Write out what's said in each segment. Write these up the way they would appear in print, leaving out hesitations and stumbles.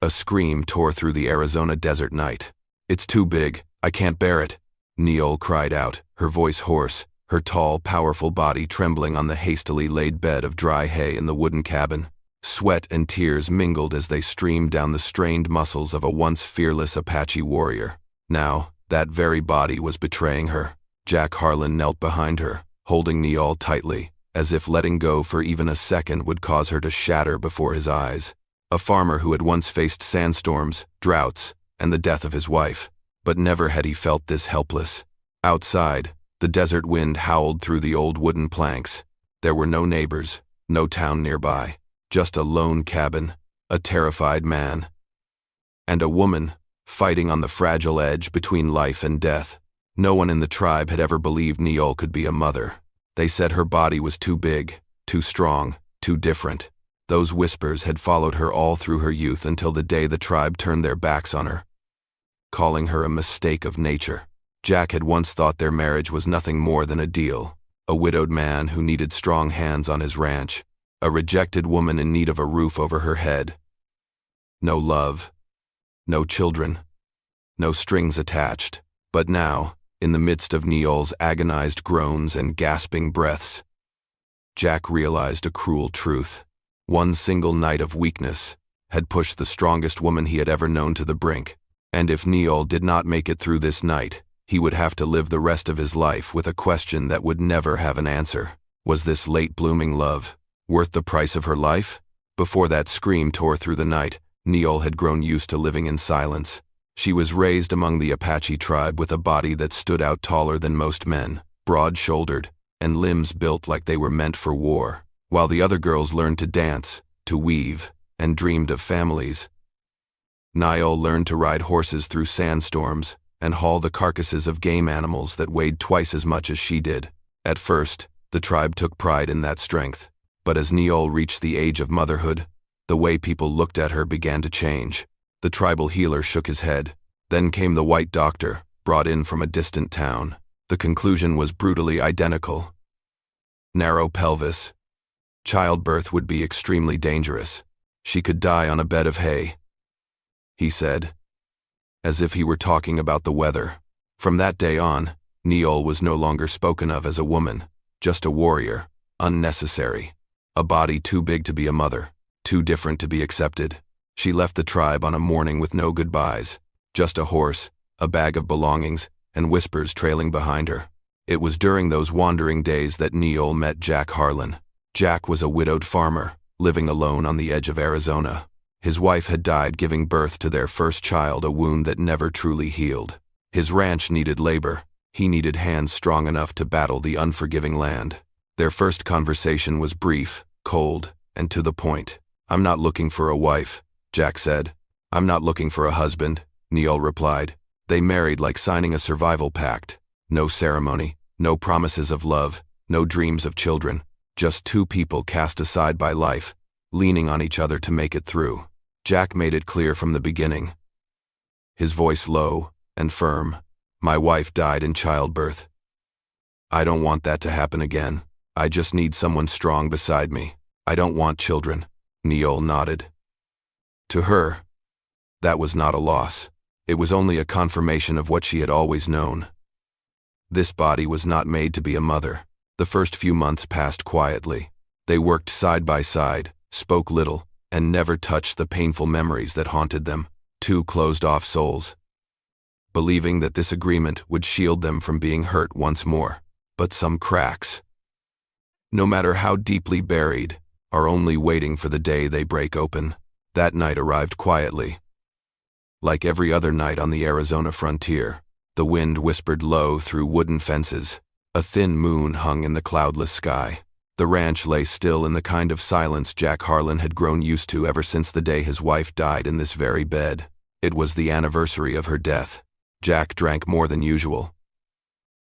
A scream tore through the Arizona desert night. "It's too big. I can't bear it," Neil cried out, her voice hoarse, her tall, powerful body trembling on the hastily laid bed of dry hay in the wooden cabin. Sweat and tears mingled as they streamed down the strained muscles of a once fearless Apache warrior. Now, that very body was betraying her. Jack Harlan knelt behind her, holding Neil tightly, as if letting go for even a second would cause her to shatter before his eyes. A farmer who had once faced sandstorms, droughts, and the death of his wife, but never had he felt this helpless. Outside, the desert wind howled through the old wooden planks. There were no neighbors, no town nearby, just a lone cabin, a terrified man, and a woman fighting on the fragile edge between life and death. No one in the tribe had ever believed Neil could be a mother. They said her body was too big, too strong, too different. Those whispers had followed her all through her youth until the day the tribe turned their backs on her, calling her a mistake of nature. Jack had once thought their marriage was nothing more than a deal, a widowed man who needed strong hands on his ranch, a rejected woman in need of a roof over her head. No love, no children, no strings attached. But now, in the midst of Neil's agonized groans and gasping breaths, Jack realized a cruel truth. One single night of weakness had pushed the strongest woman he had ever known to the brink, and if Neil did not make it through this night, he would have to live the rest of his life with a question that would never have an answer. Was this late-blooming love worth the price of her life? Before that scream tore through the night, Neil had grown used to living in silence. She was raised among the Apache tribe with a body that stood out taller than most men, broad-shouldered, and limbs built like they were meant for war. While the other girls learned to dance, to weave, and dreamed of families, Neil learned to ride horses through sandstorms and haul the carcasses of game animals that weighed twice as much as she did. At first, the tribe took pride in that strength, but as Neil reached the age of motherhood, the way people looked at her began to change. The tribal healer shook his head. Then came the white doctor, brought in from a distant town. The conclusion was brutally identical. Narrow pelvis. Childbirth would be extremely dangerous. She could die on a bed of hay, he said, as if he were talking about the weather. From that day on, Neil was no longer spoken of as a woman, just a warrior, unnecessary. A body too big to be a mother, too different to be accepted. She left the tribe on a morning with no goodbyes, just a horse, a bag of belongings, and whispers trailing behind her. It was during those wandering days that Neil met Jack Harlan. Jack was a widowed farmer, living alone on the edge of Arizona. His wife had died giving birth to their first child, a wound that never truly healed. His ranch needed labor. He needed hands strong enough to battle the unforgiving land. Their first conversation was brief, cold, and to the point. "I'm not looking for a wife," Jack said. "I'm not looking for a husband," Neil replied. They married like signing a survival pact. No ceremony, no promises of love, no dreams of children. Just two people cast aside by life, leaning on each other to make it through. Jack made it clear from the beginning, his voice low and firm. "My wife died in childbirth. I don't want that to happen again. I just need someone strong beside me. I don't want children." Neil nodded. To her, that was not a loss. It was only a confirmation of what she had always known. This body was not made to be a mother. The first few months passed quietly. They worked side by side, spoke little, and never touched the painful memories that haunted them. Two closed-off souls, believing that this agreement would shield them from being hurt once more. But some cracks, no matter how deeply buried, are only waiting for the day they break open. That night arrived quietly. Like every other night on the Arizona frontier, the wind whispered low through wooden fences. A thin moon hung in the cloudless sky. The ranch lay still in the kind of silence Jack Harlan had grown used to ever since the day his wife died in this very bed. It was the anniversary of her death. Jack drank more than usual.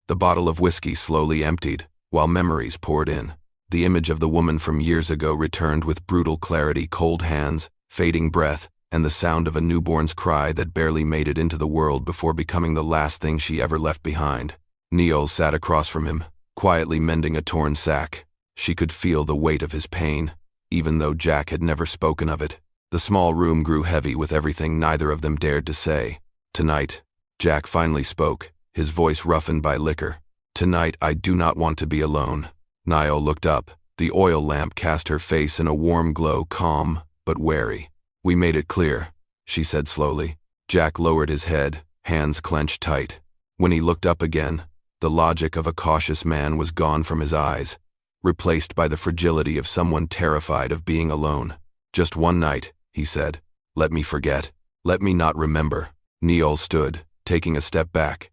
The bottle of whiskey slowly emptied, while memories poured in. The image of the woman from years ago returned with brutal clarity: cold hands, fading breath, and the sound of a newborn's cry that barely made it into the world before becoming the last thing she ever left behind. Neil sat across from him, quietly mending a torn sack. She could feel the weight of his pain, even though Jack had never spoken of it. The small room grew heavy with everything neither of them dared to say. "Tonight," Jack finally spoke, his voice roughened by liquor. "Tonight I do not want to be alone." Niall looked up. The oil lamp cast her face in a warm glow, calm but wary. "We made it clear," she said slowly. Jack lowered his head, hands clenched tight. When he looked up again, the logic of a cautious man was gone from his eyes, replaced by the fragility of someone terrified of being alone. "Just one night," he said. "Let me forget. Let me not remember." Niall stood, taking a step back.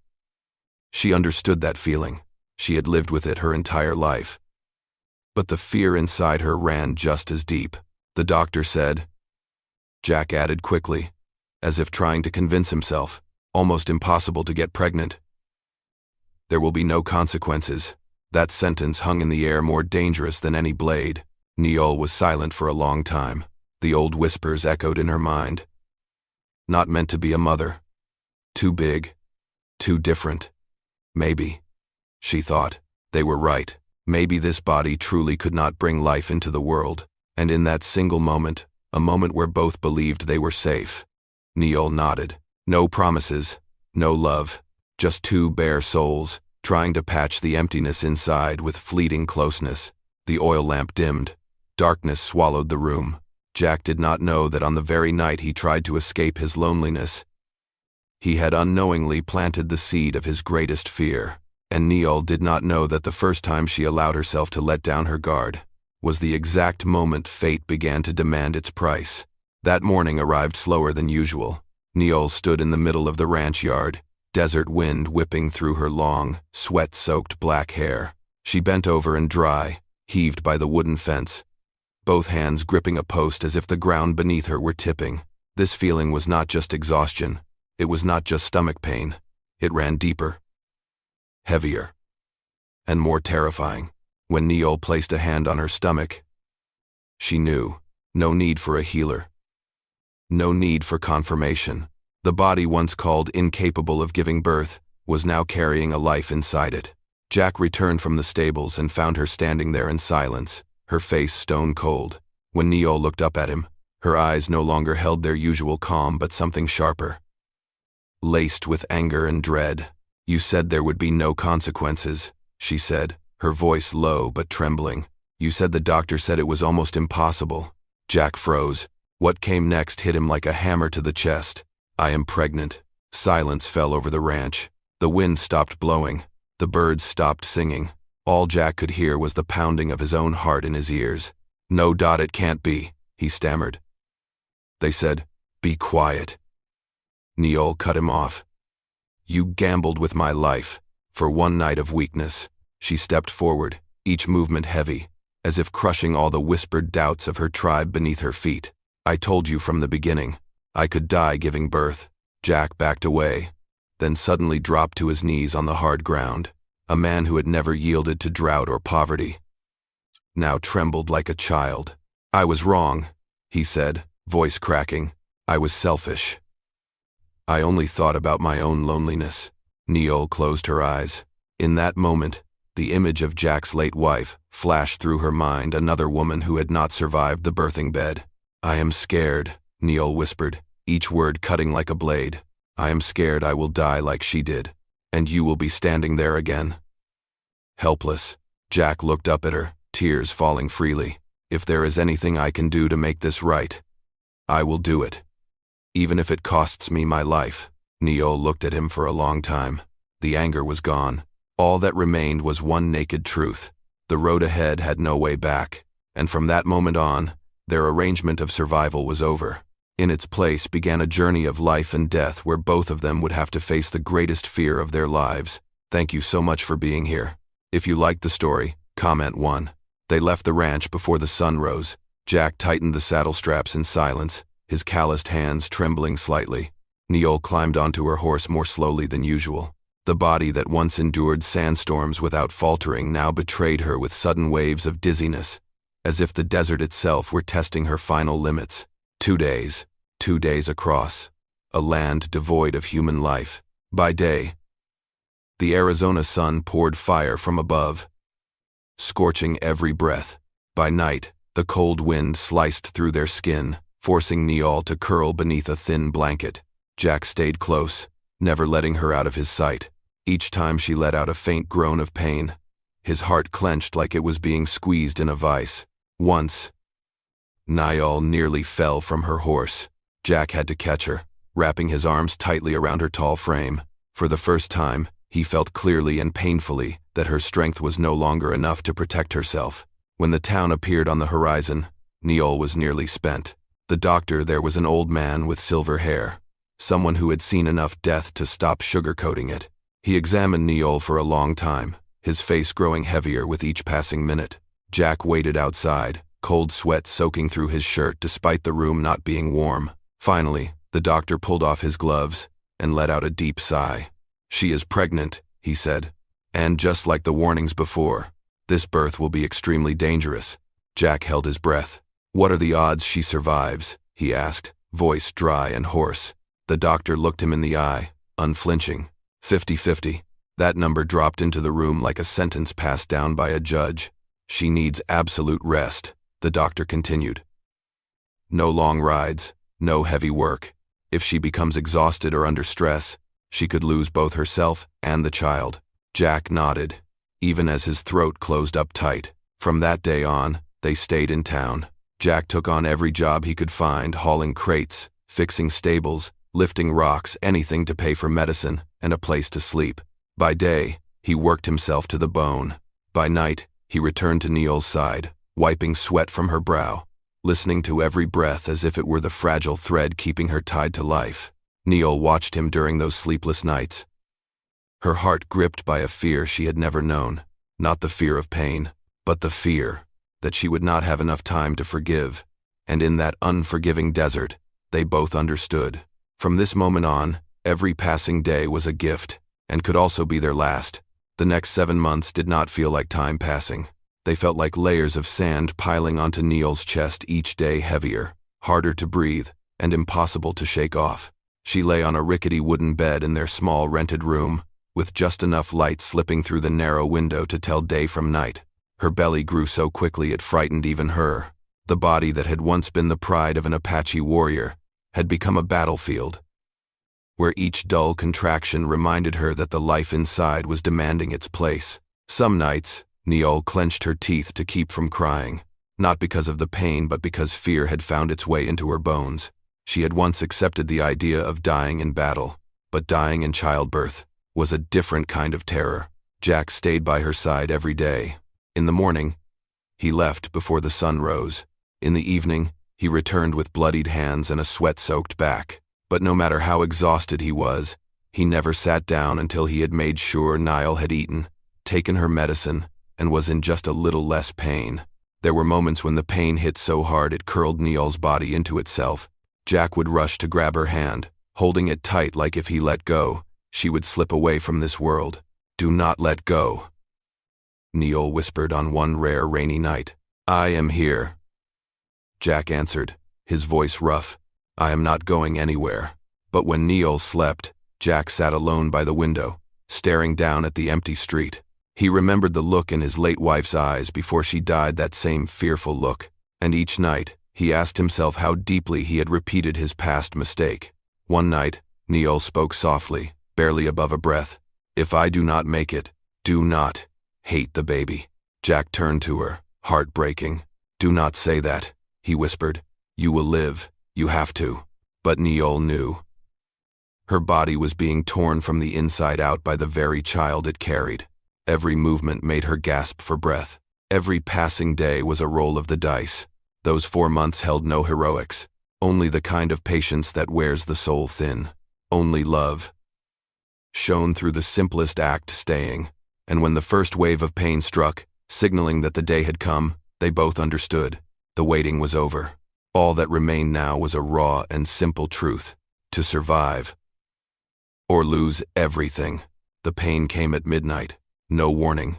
She understood that feeling. She had lived with it her entire life. But the fear inside her ran just as deep. "The doctor said," Jack added quickly, as if trying to convince himself, "almost impossible to get pregnant. There will be no consequences." That sentence hung in the air more dangerous than any blade. Niall was silent for a long time. The old whispers echoed in her mind. Not meant to be a mother. Too big. Too different. Maybe, she thought, they were right. Maybe this body truly could not bring life into the world. And in that single moment, a moment where both believed they were safe, Niall nodded. No promises, no love, just two bare souls, trying to patch the emptiness inside with fleeting closeness. The oil lamp dimmed. Darkness swallowed the room. Jack did not know that on the very night he tried to escape his loneliness, he had unknowingly planted the seed of his greatest fear. And Niall did not know that the first time she allowed herself to let down her guard was the exact moment fate began to demand its price. That morning arrived slower than usual. Niall stood in the middle of the ranch yard, desert wind whipping through her long, sweat-soaked black hair. She bent over and dry, heaved by the wooden fence, both hands gripping a post as if the ground beneath her were tipping. This feeling was not just exhaustion. It was not just stomach pain. It ran deeper, heavier, and more terrifying. When Niall placed a hand on her stomach, she knew. No need for a healer. No need for confirmation. The body once called incapable of giving birth was now carrying a life inside it. Jack returned from the stables and found her standing there in silence, her face stone cold. When Niall looked up at him, her eyes no longer held their usual calm but something sharper, laced with anger and dread. "You said there would be no consequences," she said, her voice low but trembling. "You said the doctor said it was almost impossible." Jack froze. What came next hit him like a hammer to the chest. "I am pregnant." Silence fell over the ranch. The wind stopped blowing. The birds stopped singing. All Jack could hear was the pounding of his own heart in his ears. "No, it can't be," he stammered. "They said, be quiet." Niall cut him off. "You gambled with my life, for one night of weakness." She stepped forward, each movement heavy, as if crushing all the whispered doubts of her tribe beneath her feet. "I told you from the beginning, I could die giving birth." Jack backed away, then suddenly dropped to his knees on the hard ground. A man who had never yielded to drought or poverty now trembled like a child. "I was wrong," he said, voice cracking. "I was selfish. I only thought about my own loneliness." Niall closed her eyes. In that moment, the image of Jack's late wife flashed through her mind, another woman who had not survived the birthing bed. "I am scared," Niall whispered, each word cutting like a blade. "I am scared I will die like she did, and you will be standing there again." Helpless, Jack looked up at her, tears falling freely. "If there is anything I can do to make this right, I will do it. Even if it costs me my life." Niall looked at him for a long time. The anger was gone. All that remained was one naked truth. The road ahead had no way back, and from that moment on, their arrangement of survival was over. In its place began a journey of life and death where both of them would have to face the greatest fear of their lives. Thank you so much for being here. If you liked the story, comment 1. They left the ranch before the sun rose. Jack tightened the saddle straps in silence, his calloused hands trembling slightly. Niall climbed onto her horse more slowly than usual. The body that once endured sandstorms without faltering now betrayed her with sudden waves of dizziness, as if the desert itself were testing her final limits. 2 days across, a land devoid of human life. By day, the Arizona sun poured fire from above, scorching every breath. By night, the cold wind sliced through their skin, forcing Niall to curl beneath a thin blanket. Jack stayed close, never letting her out of his sight. Each time she let out a faint groan of pain, his heart clenched like it was being squeezed in a vice. Once, Niall nearly fell from her horse. Jack had to catch her, wrapping his arms tightly around her tall frame. For the first time, he felt clearly and painfully that her strength was no longer enough to protect herself. When the town appeared on the horizon, Niall was nearly spent. The doctor there was an old man with silver hair, someone who had seen enough death to stop sugarcoating it. He examined Niall for a long time, his face growing heavier with each passing minute. Jack waited outside, cold sweat soaking through his shirt despite the room not being warm. Finally, the doctor pulled off his gloves and let out a deep sigh. "She is pregnant," he said, "and just like the warnings before, this birth will be extremely dangerous." Jack held his breath. "What are the odds she survives?" he asked, voice dry and hoarse. The doctor looked him in the eye, unflinching. 50-50. That number dropped into the room like a sentence passed down by a judge. "She needs absolute rest," the doctor continued. "No long rides, no heavy work. If she becomes exhausted or under stress, she could lose both herself and the child." Jack nodded, even as his throat closed up tight. From that day on, they stayed in town. Jack took on every job he could find, hauling crates, fixing stables, lifting rocks, anything to pay for medicine and a place to sleep. By day, he worked himself to the bone. By night, he returned to Niall's side, wiping sweat from her brow, listening to every breath as if it were the fragile thread keeping her tied to life. Niall watched him during those sleepless nights, her heart gripped by a fear she had never known. Not the fear of pain, but the fear that she would not have enough time to forgive. And in that unforgiving desert, they both understood. From this moment on, every passing day was a gift, and could also be their last. The next 7 months did not feel like time passing. They felt like layers of sand piling onto Niall's chest, each day heavier, harder to breathe, and impossible to shake off. She lay on a rickety wooden bed in their small rented room, with just enough light slipping through the narrow window to tell day from night. Her belly grew so quickly it frightened even her. The body that had once been the pride of an Apache warrior had become a battlefield, where each dull contraction reminded her that the life inside was demanding its place. Some nights, Niall clenched her teeth to keep from crying, not because of the pain but because fear had found its way into her bones. She had once accepted the idea of dying in battle, but dying in childbirth was a different kind of terror. Jack stayed by her side every day. In the morning, he left before the sun rose. In the evening, he returned with bloodied hands and a sweat-soaked back. But no matter how exhausted he was, he never sat down until he had made sure Niall had eaten, taken her medicine, and was in just a little less pain. There were moments when the pain hit so hard it curled Niall's body into itself. Jack would rush to grab her hand, holding it tight like if he let go, she would slip away from this world. "Do not let go," Niall whispered on one rare rainy night. "I am here," Jack answered, his voice rough. "I am not going anywhere." But when Niall slept, Jack sat alone by the window, staring down at the empty street. He remembered the look in his late wife's eyes before she died, that same fearful look. And each night, he asked himself how deeply he had repeated his past mistake. One night, Niall spoke softly, barely above a breath. "If I do not make it, do not hate the baby." Jack turned to her, heart breaking. "Do not say that," he whispered. "You will live. You have to." But Niall knew. Her body was being torn from the inside out by the very child it carried. Every movement made her gasp for breath. Every passing day was a roll of the dice. Those 4 months held no heroics, only the kind of patience that wears the soul thin. Only love shone through the simplest act, staying. And when the first wave of pain struck, signaling that the day had come, they both understood. The waiting was over. All that remained now was a raw and simple truth: to survive or lose everything. The pain came at midnight. No warning.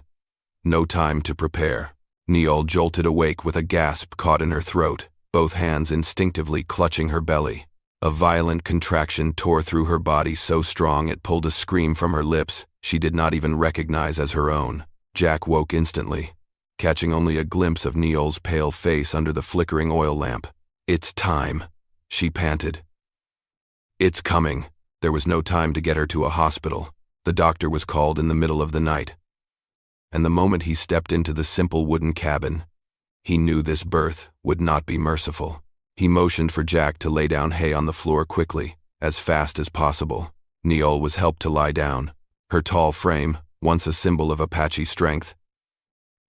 No time to prepare. Niall jolted awake with a gasp caught in her throat, both hands instinctively clutching her belly. A violent contraction tore through her body so strong it pulled a scream from her lips she did not even recognize as her own. Jack woke instantly, catching only a glimpse of Niall's pale face under the flickering oil lamp. It's time, she panted. It's coming. There was no time to get her to a hospital. The doctor was called in the middle of the night. And the moment he stepped into the simple wooden cabin, he knew this birth would not be merciful. He motioned for Jack to lay down hay on the floor quickly, as fast as possible. Neol was helped to lie down. Her tall frame, once a symbol of Apache strength,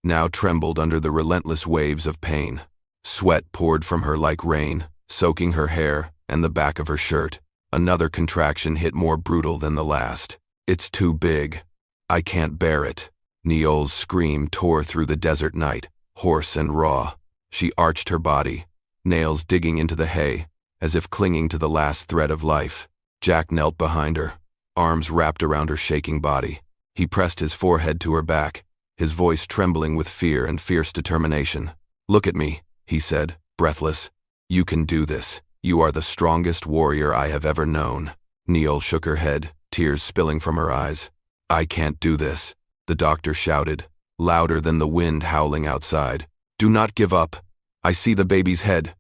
now trembled under the relentless waves of pain. Sweat poured from her like rain, soaking her hair and the back of her shirt. Another contraction hit more brutal than the last. It's too big. I can't bear it. Neol's scream tore through the desert night, hoarse and raw. She arched her body, nails digging into the hay, as if clinging to the last thread of life. Jack knelt behind her, arms wrapped around her shaking body. He pressed his forehead to her back, his voice trembling with fear and fierce determination. "Look at me," he said, breathless. "You can do this. You are the strongest warrior I have ever known." Neol shook her head, tears spilling from her eyes. "I can't do this," the doctor shouted, louder than the wind howling outside. "Do not give up. I see the baby's head.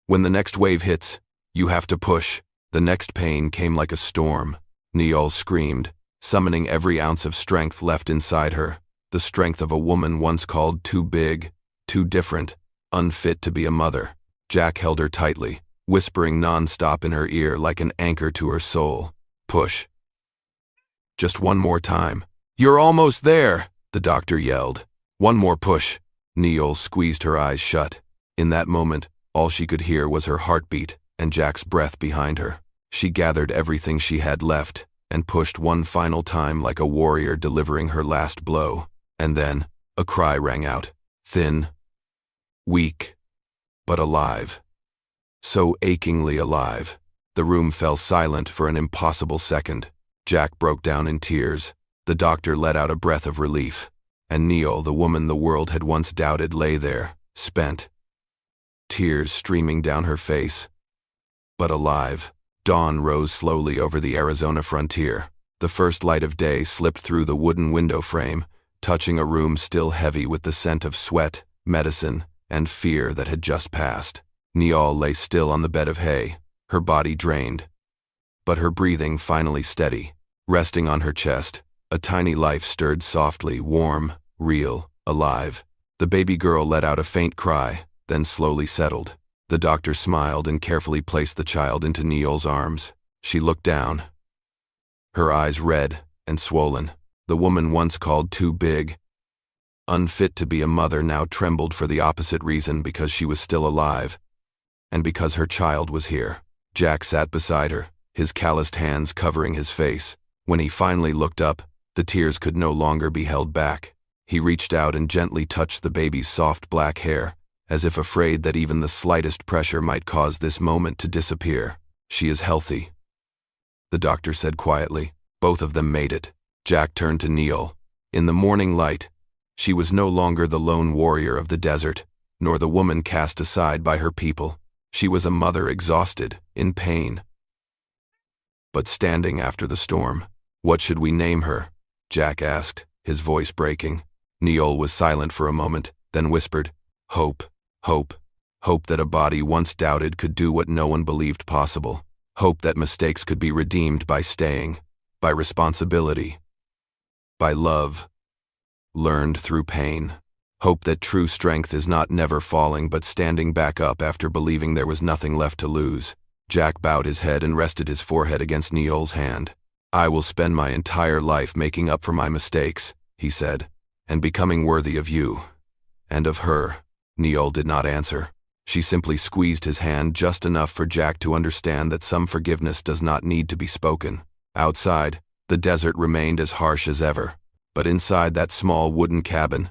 When the next wave hits, you have to push." The next pain came like a storm. Neol screamed, summoning every ounce of strength left inside her, the strength of a woman once called too big, too different, unfit to be a mother. Jack held her tightly, whispering non-stop in her ear like an anchor to her soul. "Push. Just one more time." "You're almost there," the doctor yelled. "One more push." Neol squeezed her eyes shut. In that moment, all she could hear was her heartbeat and Jack's breath behind her. She gathered everything she had left and pushed one final time like a warrior delivering her last blow. And then, a cry rang out. Thin, weak, but alive. So achingly alive. The room fell silent for an impossible second. Jack broke down in tears. The doctor let out a breath of relief. And Neol, the woman the world had once doubted, lay there, spent. Tears streaming down her face. But alive. Dawn rose slowly over the Arizona frontier. The first light of day slipped through the wooden window frame, touching a room still heavy with the scent of sweat, medicine, and fear that had just passed. Neol lay still on the bed of hay, her body drained, but her breathing finally steady. Resting on her chest, a tiny life stirred softly, warm, real, alive. The baby girl let out a faint cry, then slowly settled. The doctor smiled and carefully placed the child into Neol's arms. She looked down, her eyes red and swollen. The woman once called too big, unfit to be a mother, now trembled for the opposite reason, because she was still alive, and because her child was here. Jack sat beside her, his calloused hands covering his face. When he finally looked up, the tears could no longer be held back. He reached out and gently touched the baby's soft black hair, as if afraid that even the slightest pressure might cause this moment to disappear. "She is healthy," the doctor said quietly. Both of them made it. Jack turned to Neol. In the morning light, she was no longer the lone warrior of the desert, nor the woman cast aside by her people. She was a mother exhausted, in pain, but standing after the storm. "What should we name her?" Jack asked, his voice breaking. Neol was silent for a moment, then whispered, "Hope, hope, hope that a body once doubted could do what no one believed possible. Hope that mistakes could be redeemed by staying, by responsibility, by love, learned through pain. Hope that true strength is not never falling but standing back up after believing there was nothing left to lose." Jack bowed his head and rested his forehead against Neol's hand. "I will spend my entire life making up for my mistakes," he said, "and becoming worthy of you, and of her." Neol did not answer. She simply squeezed his hand just enough for Jack to understand that some forgiveness does not need to be spoken. Outside, the desert remained as harsh as ever, but inside that small wooden cabin,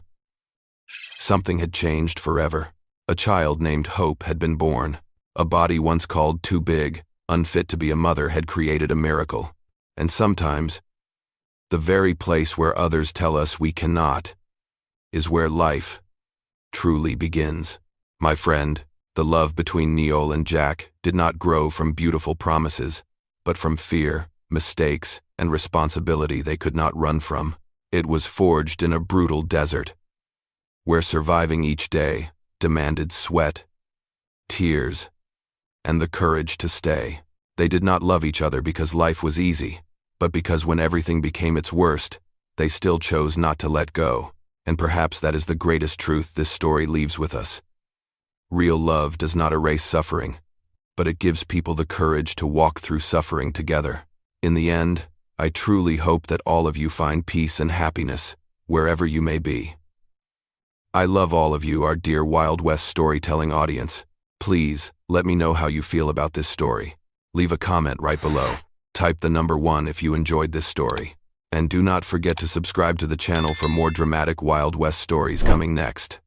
something had changed forever. A child named Hope had been born. A body once called too big, unfit to be a mother, had created a miracle. And sometimes, the very place where others tell us we cannot, is where life truly begins. My friend, the love between Neol and Jack did not grow from beautiful promises, but from fear, mistakes, and responsibility they could not run from. It was forged in a brutal desert, where surviving each day demanded sweat, tears, and the courage to stay. They did not love each other because life was easy, but because when everything became its worst, they still chose not to let go. And perhaps that is the greatest truth this story leaves with us. Real love does not erase suffering, but it gives people the courage to walk through suffering together. In the end, I truly hope that all of you find peace and happiness, wherever you may be. I love all of you, our dear Wild West storytelling audience. Please, let me know how you feel about this story. Leave a comment right below. Type the number 1 if you enjoyed this story. And do not forget to subscribe to the channel for more dramatic Wild West stories coming next.